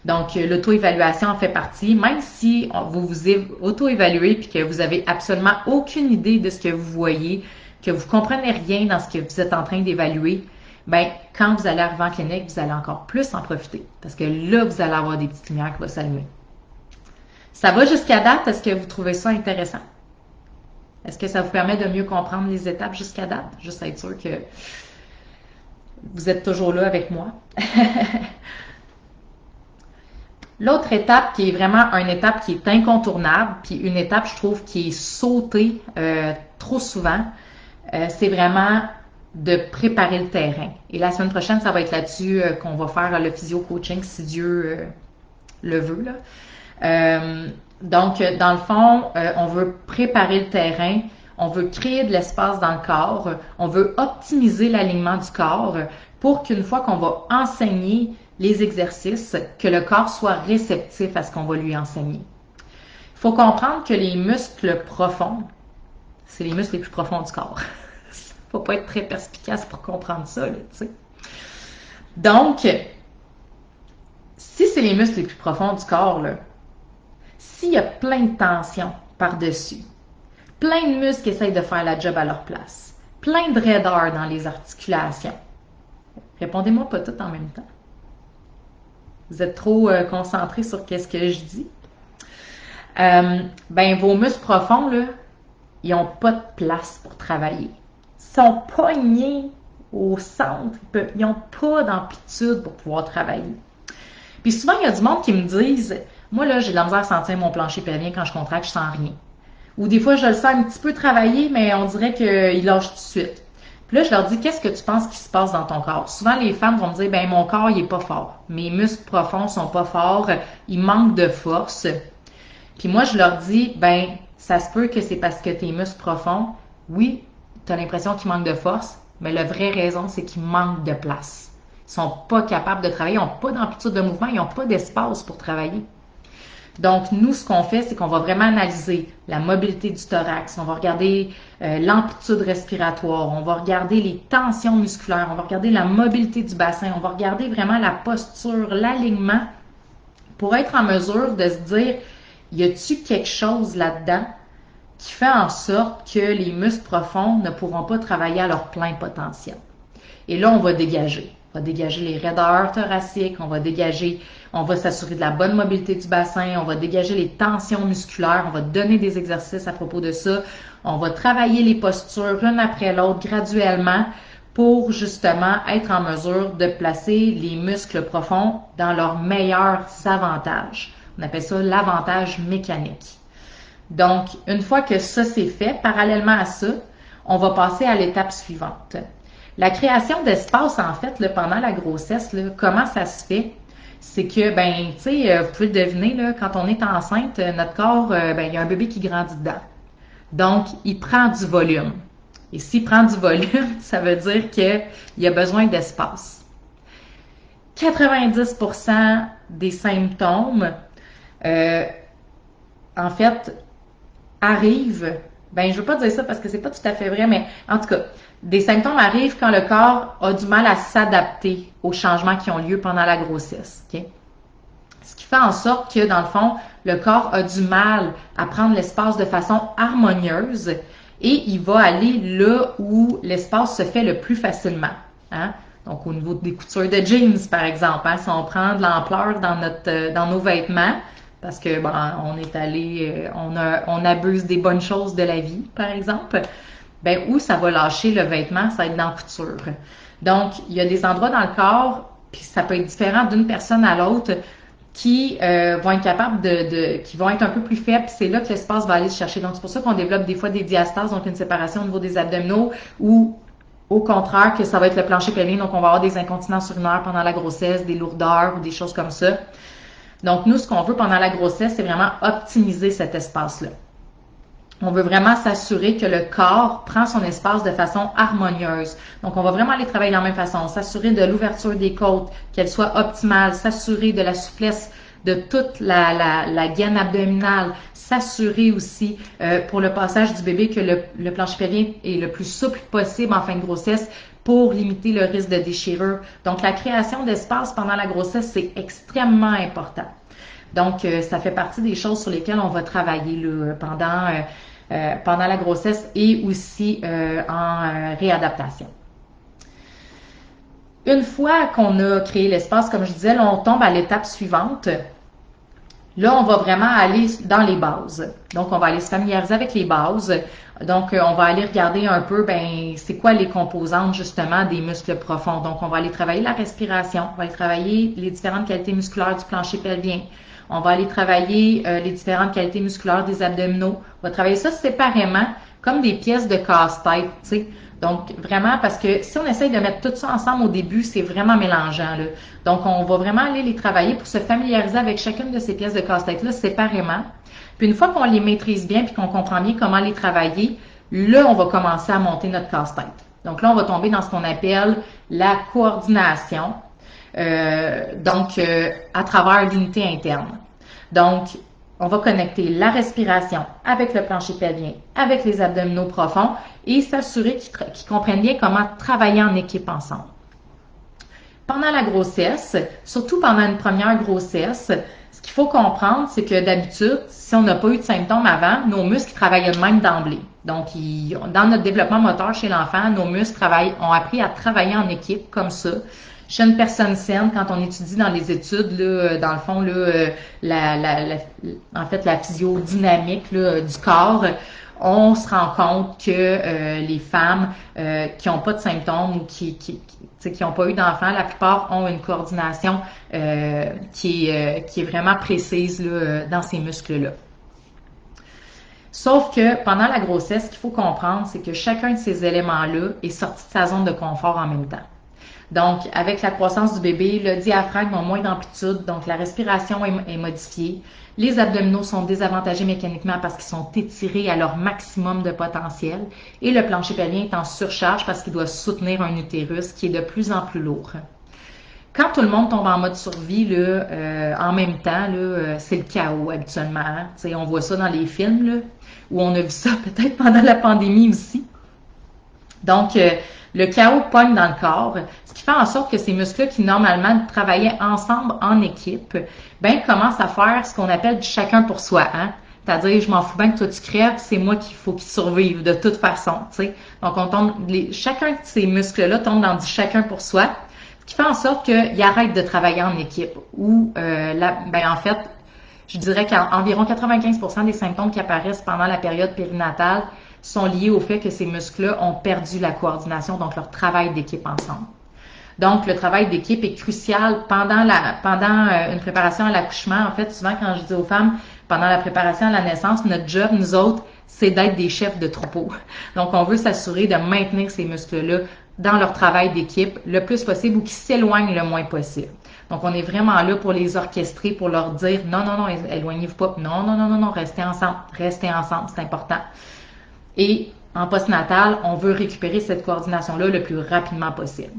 Donc, l'auto-évaluation en fait partie. Même si vous vous auto-évaluez et que vous n'avez absolument aucune idée de ce que vous voyez, que vous ne comprenez rien dans ce que vous êtes en train d'évaluer, bien, quand vous allez arriver en clinique, vous allez encore plus en profiter. Parce que là, vous allez avoir des petites lumières qui vont s'allumer. Ça va jusqu'à date? Est-ce que vous trouvez ça intéressant? Est-ce que ça vous permet de mieux comprendre les étapes jusqu'à date? Juste être sûr que vous êtes toujours là avec moi. L'autre étape qui est vraiment une étape qui est incontournable, puis une étape, je trouve, qui est sautée trop souvent, c'est vraiment de préparer le terrain. Et la semaine prochaine, ça va être là-dessus qu'on va faire le physio-coaching, si Dieu le veut, là. Donc, dans le fond, on veut préparer le terrain, on veut créer de l'espace dans le corps, on veut optimiser l'alignement du corps pour qu'une fois qu'on va enseigner les exercices, que le corps soit réceptif à ce qu'on va lui enseigner. Il faut comprendre que les muscles profonds, c'est les muscles les plus profonds du corps. Il ne faut pas être très perspicace pour comprendre ça, là, tu sais. Donc, si c'est les muscles les plus profonds du corps, là, s'il y a plein de tension par-dessus, plein de muscles qui essayent de faire la job à leur place, plein de raideur dans les articulations, répondez-moi pas tout en même temps. Vous êtes trop concentrés sur qu'est-ce que je dis. Ben, vos muscles profonds, là, ils n'ont pas de place pour travailler. Ils sont pognés au centre. Ils n'ont pas d'amplitude pour pouvoir travailler. Puis souvent, il y a du monde qui me disent, moi, là, j'ai de la misère à sentir mon plancher pelvien quand je contracte, je sens rien. Ou des fois, je le sens un petit peu travailler, mais on dirait qu'il lâche tout de suite. Puis là, je leur dis, qu'est-ce que tu penses qui se passe dans ton corps? Souvent, les femmes vont me dire, ben mon corps, il est pas fort. Mes muscles profonds sont pas forts. Ils manquent de force. Puis moi, je leur dis, ben ça se peut que c'est parce que tes muscles profonds, oui, tu as l'impression qu'ils manquent de force, mais la vraie raison, c'est qu'ils manquent de place. Ils sont pas capables de travailler, ils n'ont pas d'amplitude de mouvement, ils n'ont pas d'espace pour travailler. Donc, nous, ce qu'on fait, c'est qu'on va vraiment analyser la mobilité du thorax, on va regarder l'amplitude respiratoire, on va regarder les tensions musculaires, on va regarder la mobilité du bassin, on va regarder vraiment la posture, l'alignement, pour être en mesure de se dire, y a-t-il quelque chose là-dedans qui fait en sorte que les muscles profonds ne pourront pas travailler à leur plein potentiel? Et là, on va dégager. On va dégager les raideurs thoraciques, on va s'assurer de la bonne mobilité du bassin, on va dégager les tensions musculaires, on va donner des exercices à propos de ça, on va travailler les postures l'une après l'autre graduellement pour justement être en mesure de placer les muscles profonds dans leurs meilleurs avantages. On appelle ça l'avantage mécanique. Donc, une fois que ça c'est fait, parallèlement à ça, on va passer à l'étape suivante. La création d'espace, en fait, là, pendant la grossesse, là, comment ça se fait? C'est que, ben, tu sais, vous pouvez le deviner, là, quand on est enceinte, notre corps, ben, il y a un bébé qui grandit dedans. Donc, il prend du volume. Et s'il prend du volume, ça veut dire qu'il a besoin d'espace. 90% des symptômes, en fait, arrivent, ben je veux pas dire ça parce que c'est pas tout à fait vrai, mais en tout cas, des symptômes arrivent quand le corps a du mal à s'adapter aux changements qui ont lieu pendant la grossesse. Okay? Ce qui fait en sorte que, dans le fond, le corps a du mal à prendre l'espace de façon harmonieuse et il va aller là où l'espace se fait le plus facilement. Hein? Donc, au niveau des coutures de jeans, par exemple, hein, si on prend de l'ampleur dans nos vêtements, parce que bon, on est allé, on abuse des bonnes choses de la vie, par exemple, ben où ça va lâcher le vêtement, ça va être dans la couture. Donc, il y a des endroits dans le corps, puis ça peut être différent d'une personne à l'autre, qui vont être capables qui vont être un peu plus faibles, c'est là que l'espace va aller se chercher. Donc, c'est pour ça qu'on développe des fois des diastases, donc une séparation au niveau des abdominaux, ou au contraire, que ça va être le plancher pelvien, donc on va avoir des incontinences urinaires pendant la grossesse, des lourdeurs ou des choses comme ça. Donc, nous, ce qu'on veut pendant la grossesse, c'est vraiment optimiser cet espace-là. On veut vraiment s'assurer que le corps prend son espace de façon harmonieuse. Donc, on va vraiment aller travailler de la même façon, s'assurer de l'ouverture des côtes, qu'elle soit optimale, s'assurer de la souplesse de toute la gaine abdominale, s'assurer aussi pour le passage du bébé que le plancher pelvien est le plus souple possible en fin de grossesse pour limiter le risque de déchirure. Donc, la création d'espace pendant la grossesse, c'est extrêmement important. Donc, ça fait partie des choses sur lesquelles on va travailler là, pendant la grossesse et aussi en réadaptation. Une fois qu'on a créé l'espace, comme je disais, là, on tombe à l'étape suivante. Là, on va vraiment aller dans les bases. Donc, on va aller se familiariser avec les bases. Donc, on va aller regarder un peu, ben, c'est quoi les composantes, justement, des muscles profonds. Donc, on va aller travailler la respiration, on va aller travailler les différentes qualités musculaires du plancher pelvien. On va aller travailler les différentes qualités musculaires des abdominaux. On va travailler ça séparément, comme des pièces de casse-tête, tu sais. Donc, vraiment, parce que si on essaye de mettre tout ça ensemble au début, c'est vraiment mélangeant, là. Donc, on va vraiment aller les travailler pour se familiariser avec chacune de ces pièces de casse-tête-là séparément. Puis une fois qu'on les maîtrise bien puis qu'on comprend bien comment les travailler, là, on va commencer à monter notre casse-tête. Donc là, on va tomber dans ce qu'on appelle la coordination, à travers l'unité interne. Donc, on va connecter la respiration avec le plancher pelvien, avec les abdominaux profonds et s'assurer qu'ils comprennent bien comment travailler en équipe ensemble. Pendant la grossesse, surtout pendant une première grossesse, ce qu'il faut comprendre, c'est que d'habitude, si on n'a pas eu de symptômes avant, nos muscles travaillent eux-mêmes d'emblée. Donc, dans notre développement moteur chez l'enfant, nos muscles ont appris à travailler en équipe comme ça. Chez une personne saine, quand on étudie dans les études, là, dans le fond, là, en fait, la physiodynamique là, du corps, on se rend compte que les femmes qui n'ont pas de symptômes ou qui n'ont pas eu d'enfants, la plupart ont une coordination qui est vraiment précise là, dans ces muscles-là. Sauf que pendant la grossesse, ce qu'il faut comprendre, c'est que chacun de ces éléments-là est sorti de sa zone de confort en même temps. Donc, avec la croissance du bébé, le diaphragme a moins d'amplitude, donc la respiration est modifiée. Les abdominaux sont désavantagés mécaniquement parce qu'ils sont étirés à leur maximum de potentiel. Et le plancher pelvien est en surcharge parce qu'il doit soutenir un utérus qui est de plus en plus lourd. Quand tout le monde tombe en mode survie, là, en même temps, là, c'est le chaos habituellement. Hein? On voit ça dans les films, là, où on a vu ça peut-être pendant la pandémie aussi. Donc, le chaos pogne dans le corps, ce qui fait en sorte que ces muscles-là qui normalement travaillaient ensemble en équipe, ben commencent à faire ce qu'on appelle du chacun pour soi. Hein? C'est-à-dire, je m'en fous bien que toi tu crèves, c'est moi qu'il faut qu'ils survivent de toute façon. T'sais. Donc, chacun de ces muscles-là tombe dans du chacun pour soi, ce qui fait en sorte qu'ils arrêtent de travailler en équipe. Ou, en fait, je dirais qu'environ 95% des symptômes qui apparaissent pendant la période périnatale sont liés au fait que ces muscles-là ont perdu la coordination, donc leur travail d'équipe ensemble. Donc, le travail d'équipe est crucial pendant une préparation à l'accouchement. En fait, souvent, quand je dis aux femmes, pendant la préparation à la naissance, notre job, nous autres, c'est d'être des chefs de troupeau. Donc, on veut s'assurer de maintenir ces muscles-là dans leur travail d'équipe le plus possible ou qu'ils s'éloignent le moins possible. Donc, on est vraiment là pour les orchestrer, pour leur dire non, éloignez-vous pas. Non, restez ensemble, c'est important. Et en postnatal, on veut récupérer cette coordination-là le plus rapidement possible.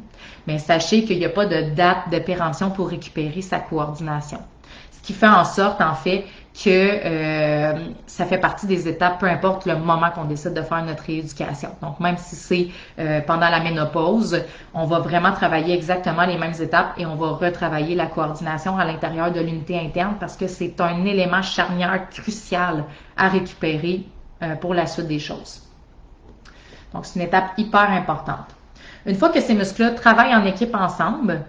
Mais sachez qu'il n'y a pas de date de péremption pour récupérer sa coordination. Ce qui fait en sorte, en fait, que ça fait partie des étapes, peu importe le moment qu'on décide de faire notre rééducation. Donc, même si c'est pendant la ménopause, on va vraiment travailler exactement les mêmes étapes et on va retravailler la coordination à l'intérieur de l'unité interne parce que c'est un élément charnière crucial à récupérer pour la suite des choses. Donc, c'est une étape hyper importante. Une fois que ces muscles-là travaillent en équipe ensemble,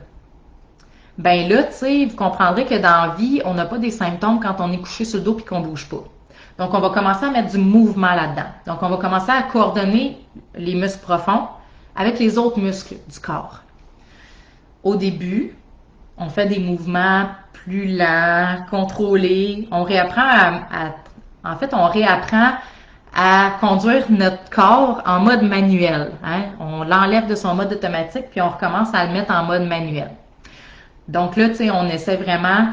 ben là, tu sais, vous comprendrez que dans la vie, on n'a pas des symptômes quand on est couché sur le dos et qu'on ne bouge pas. Donc, on va commencer à mettre du mouvement là-dedans. Donc, on va commencer à coordonner les muscles profonds avec les autres muscles du corps. Au début, on fait des mouvements plus lents, contrôlés. On réapprend on réapprend à conduire notre corps en mode manuel. Hein? On l'enlève de son mode automatique, puis on recommence à le mettre en mode manuel. Donc là, tu sais, on essaie vraiment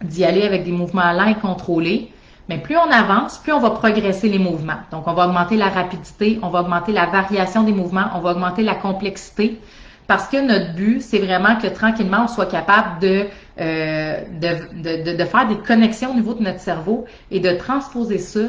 d'y aller avec des mouvements lents et contrôlés. Mais plus on avance, plus on va progresser les mouvements. Donc, on va augmenter la rapidité, on va augmenter la variation des mouvements, on va augmenter la complexité. Parce que notre but, c'est vraiment que tranquillement, on soit capable de faire des connexions au niveau de notre cerveau et de transposer ça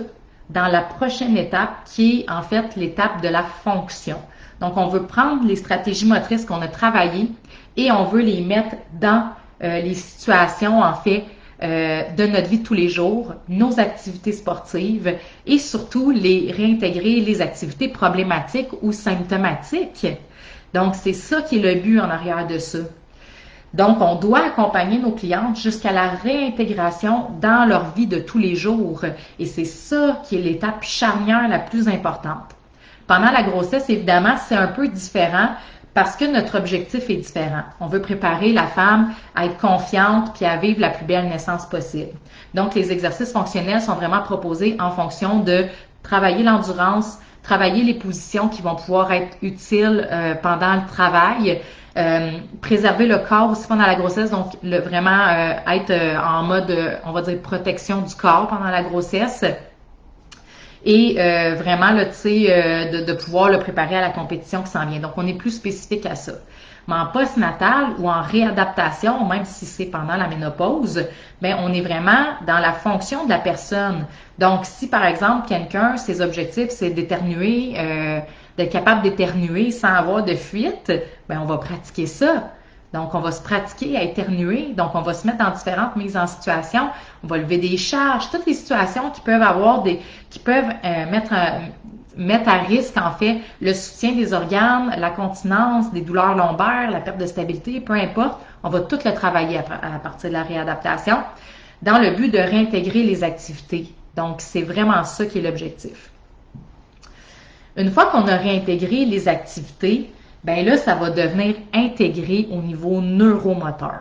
dans la prochaine étape qui est en fait l'étape de la fonction. Donc, on veut prendre les stratégies motrices qu'on a travaillées et on veut les mettre dans les situations, en fait, de notre vie de tous les jours, nos activités sportives et surtout les réintégrer les activités problématiques ou symptomatiques. Donc, c'est ça qui est le but en arrière de ça. Donc, on doit accompagner nos clientes jusqu'à la réintégration dans leur vie de tous les jours. Et c'est ça qui est l'étape charnière la plus importante. Pendant la grossesse, évidemment, c'est un peu différent parce que notre objectif est différent. On veut préparer la femme à être confiante puis à vivre la plus belle naissance possible. Donc, les exercices fonctionnels sont vraiment proposés en fonction de travailler l'endurance, travailler les positions qui vont pouvoir être utiles pendant le travail, préserver le corps aussi pendant la grossesse, donc vraiment être en mode, on va dire, protection du corps pendant la grossesse. Et vraiment, là, tu sais, de pouvoir le préparer à la compétition qui s'en vient. Donc, on est plus spécifique à ça. Mais en postnatal ou en réadaptation, même si c'est pendant la ménopause, bien, on est vraiment dans la fonction de la personne. Donc, si par exemple, quelqu'un, ses objectifs, c'est d'éternuer, d'être capable d'éternuer sans avoir de fuite, bien, on va pratiquer ça. Donc, on va se pratiquer à éternuer. Donc, on va se mettre dans différentes mises en situation. On va lever des charges. Toutes les situations qui peuvent avoir qui peuvent mettre à risque, en fait, le soutien des organes, la continence, des douleurs lombaires, la perte de stabilité, peu importe. On va tout le travailler à partir de la réadaptation dans le but de réintégrer les activités. Donc, c'est vraiment ça qui est l'objectif. Une fois qu'on a réintégré les activités, ben là, ça va devenir intégré au niveau neuromoteur.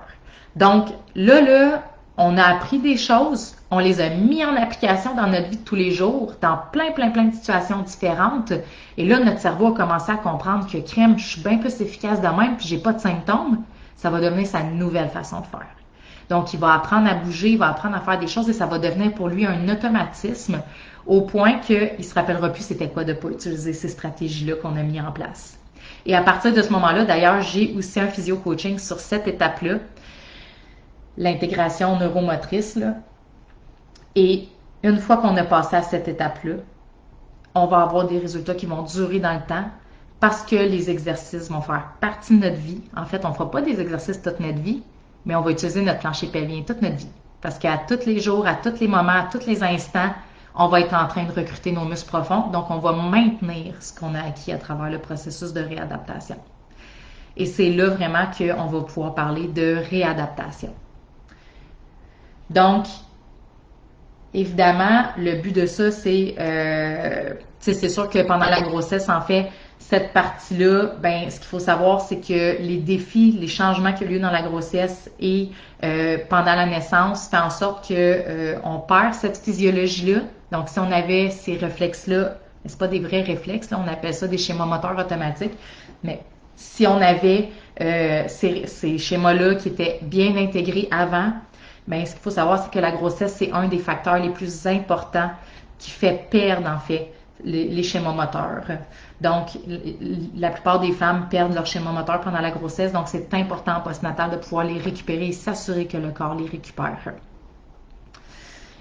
Donc, là, on a appris des choses, on les a mis en application dans notre vie de tous les jours, dans plein de situations différentes. Et là, notre cerveau a commencé à comprendre que crème, je suis bien plus efficace de même, puis j'ai pas de symptômes. Ça va devenir sa nouvelle façon de faire. Donc, il va apprendre à bouger, il va apprendre à faire des choses et ça va devenir pour lui un automatisme au point qu'il ne se rappellera plus c'était quoi de ne pas utiliser ces stratégies-là qu'on a mis en place. Et à partir de ce moment-là, d'ailleurs, j'ai aussi un physio-coaching sur cette étape-là, l'intégration neuromotrice. Là. Et une fois qu'on a passé à cette étape-là, on va avoir des résultats qui vont durer dans le temps parce que les exercices vont faire partie de notre vie. En fait, on ne fera pas des exercices toute notre vie, mais on va utiliser notre plancher pelvien toute notre vie. Parce qu'à tous les jours, à tous les moments, à tous les instants, on va être en train de recruter nos muscles profonds. Donc, on va maintenir ce qu'on a acquis à travers le processus de réadaptation. Et c'est là vraiment qu'on va pouvoir parler de réadaptation. Donc, évidemment, le but de ça, c'est sûr que pendant la grossesse, en fait, cette partie-là, ben, ce qu'il faut savoir, c'est que les défis, les changements qui ont lieu dans la grossesse et pendant la naissance fait en sorte que on perd cette physiologie-là. Donc, si on avait ces réflexes-là, c'est pas des vrais réflexes, là, on appelle ça des schémas moteurs automatiques, mais si on avait ces schémas-là qui étaient bien intégrés avant, bien, ce qu'il faut savoir, c'est que la grossesse, c'est un des facteurs les plus importants qui fait perdre, en fait, les schémas moteurs. Donc, la plupart des femmes perdent leurs schémas moteurs pendant la grossesse, donc c'est important en postnatal de pouvoir les récupérer et s'assurer que le corps les récupère.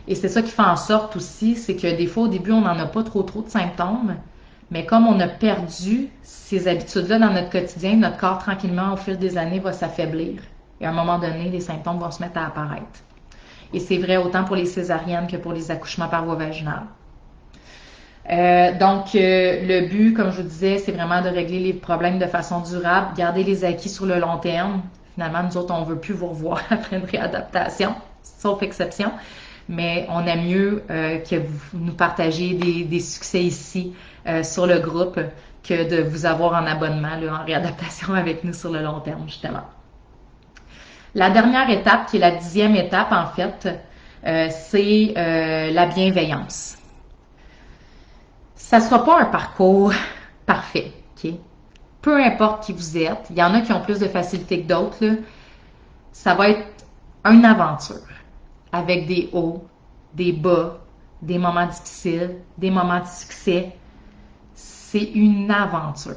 Et c'est ça qui fait en sorte aussi, c'est que des fois, au début, on n'en a pas trop de symptômes, mais comme on a perdu ces habitudes-là dans notre quotidien, notre corps, tranquillement, au fil des années, va s'affaiblir. Et à un moment donné, les symptômes vont se mettre à apparaître. Et c'est vrai autant pour les césariennes que pour les accouchements par voie vaginale. Donc, le but, comme je vous disais, c'est vraiment de régler les problèmes de façon durable, garder les acquis sur le long terme. Finalement, nous autres, on ne veut plus vous revoir après une réadaptation, sauf exception. Mais on aime mieux que vous nous partagiez des succès ici sur le groupe que de vous avoir en abonnement là, en réadaptation avec nous sur le long terme, justement. La dernière étape, qui est la 10e étape, en fait, c'est la bienveillance. Ça ne sera pas un parcours parfait, ok? Peu importe qui vous êtes, il y en a qui ont plus de facilité que d'autres, là. Ça va être une aventure avec des hauts, des bas, des moments difficiles, des moments de succès. C'est une aventure.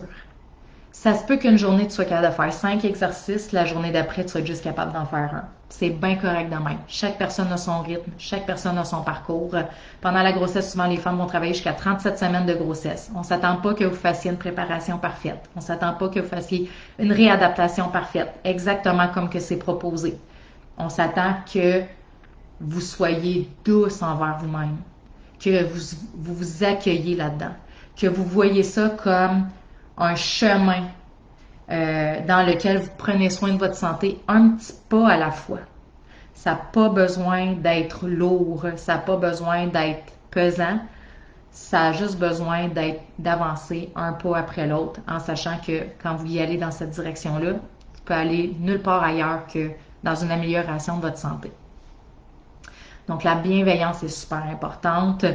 Ça se peut qu'une journée, tu sois capable de faire 5 exercices, la journée d'après, tu sois juste capable d'en faire un. C'est bien correct de même. Chaque personne a son rythme, chaque personne a son parcours. Pendant la grossesse, souvent, les femmes vont travailler jusqu'à 37 semaines de grossesse. On ne s'attend pas que vous fassiez une préparation parfaite. On ne s'attend pas que vous fassiez une réadaptation parfaite, exactement comme que c'est proposé. On s'attend que vous soyez douce envers vous-même, que vous vous accueillez là-dedans, que vous voyez ça comme un chemin dans lequel vous prenez soin de votre santé un petit pas à la fois. Ça n'a pas besoin d'être lourd, ça n'a pas besoin d'être pesant, ça a juste besoin d'avancer un pas après l'autre en sachant que quand vous y allez dans cette direction-là, vous pouvez aller nulle part ailleurs que dans une amélioration de votre santé. Donc la bienveillance est super importante.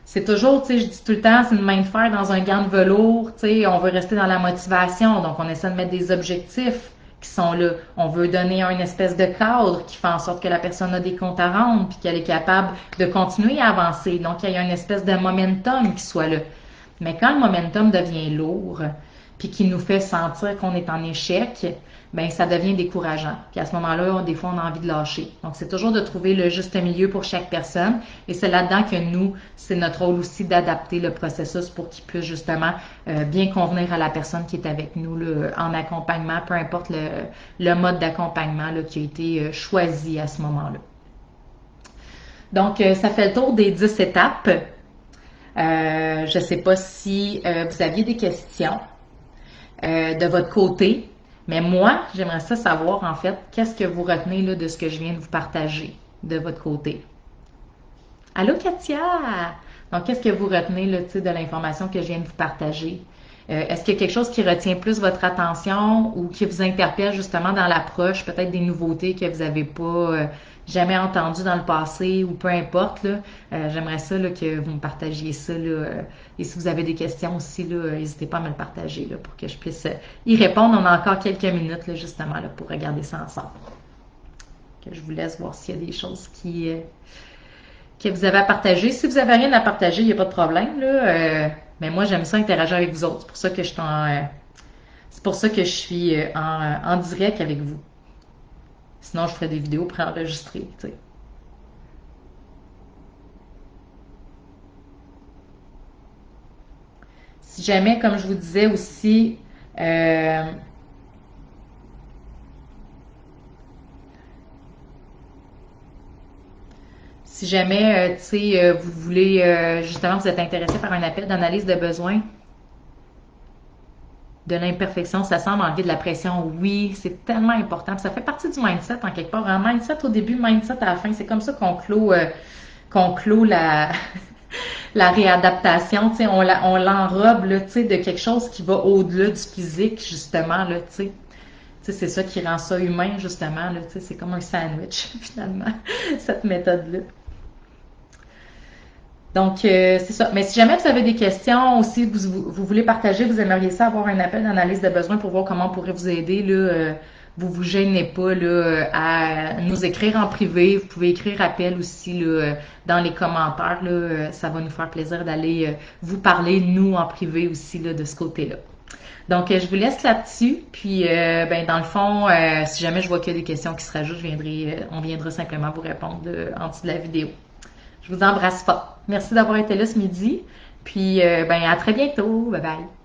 c'est toujours, tu sais, je dis tout le temps, c'est une main de fer dans un gant de velours, tu sais, on veut rester dans la motivation, donc on essaie de mettre des objectifs qui sont là. On veut donner une espèce de cadre qui fait en sorte que la personne a des comptes à rendre puis qu'elle est capable de continuer à avancer. Donc, il y a une espèce de momentum qui soit là. Mais quand le momentum devient lourd, puis qui nous fait sentir qu'on est en échec, ben ça devient décourageant. Puis à ce moment-là, des fois, on a envie de lâcher. Donc, c'est toujours de trouver le juste milieu pour chaque personne. Et c'est là-dedans que nous, c'est notre rôle aussi d'adapter le processus pour qu'il puisse justement bien convenir à la personne qui est avec nous là, en accompagnement, peu importe le mode d'accompagnement qui a été choisi à ce moment-là. Donc, ça fait le tour des 10 étapes. Je ne sais pas si vous aviez des questions de votre côté, mais moi, j'aimerais ça savoir en fait, qu'est-ce que vous retenez là, de ce que je viens de vous partager de votre côté. Allô Katia! Donc, qu'est-ce que vous retenez là, de l'information que je viens de vous partager? Est-ce qu'il y a quelque chose qui retient plus votre attention ou qui vous interpelle justement dans l'approche, peut-être des nouveautés que vous n'avez pas jamais entendues dans le passé ou peu importe, là, j'aimerais ça là, que vous me partagiez ça. Là, et si vous avez des questions aussi, n'hésitez pas à me le partager là, pour que je puisse y répondre. On a encore quelques minutes là, justement là, pour regarder ça ensemble. Que je vous laisse voir s'il y a des choses que vous avez à partager. Si vous n'avez rien à partager, il n'y a pas de problème. Là, mais moi, j'aime ça interagir avec vous autres. C'est pour ça que je suis en direct avec vous. Sinon, je ferais des vidéos préenregistrées. Tu sais. Si jamais, comme je vous disais aussi, si jamais, tu sais, vous voulez, justement, vous êtes intéressé par un appel d'analyse de besoin, de l'imperfection, ça semble enlever de la pression. Oui, c'est tellement important. Ça fait partie du mindset en quelque part. Un mindset au début, mindset à la fin. C'est comme ça qu'on clôt la réadaptation. On l'enrobe là, de quelque chose qui va au-delà du physique, justement. Là, c'est ça qui rend ça humain, justement. Là, c'est comme un sandwich, finalement, cette méthode-là. Donc, c'est ça. Mais si jamais vous avez des questions ou si vous voulez partager, vous aimeriez ça avoir un appel d'analyse de besoin pour voir comment on pourrait vous aider, là, vous gênez pas là, à nous écrire en privé. Vous pouvez écrire appel aussi là, dans les commentaires. Là, ça va nous faire plaisir d'aller vous parler, nous, en privé aussi, là, de ce côté-là. Donc, je vous laisse là-dessus. Puis, dans le fond, si jamais je vois qu'il y a des questions qui se rajoutent, on viendra simplement vous répondre en dessous de la vidéo. Je vous embrasse fort. Merci d'avoir été là ce midi. Puis, à très bientôt. Bye bye.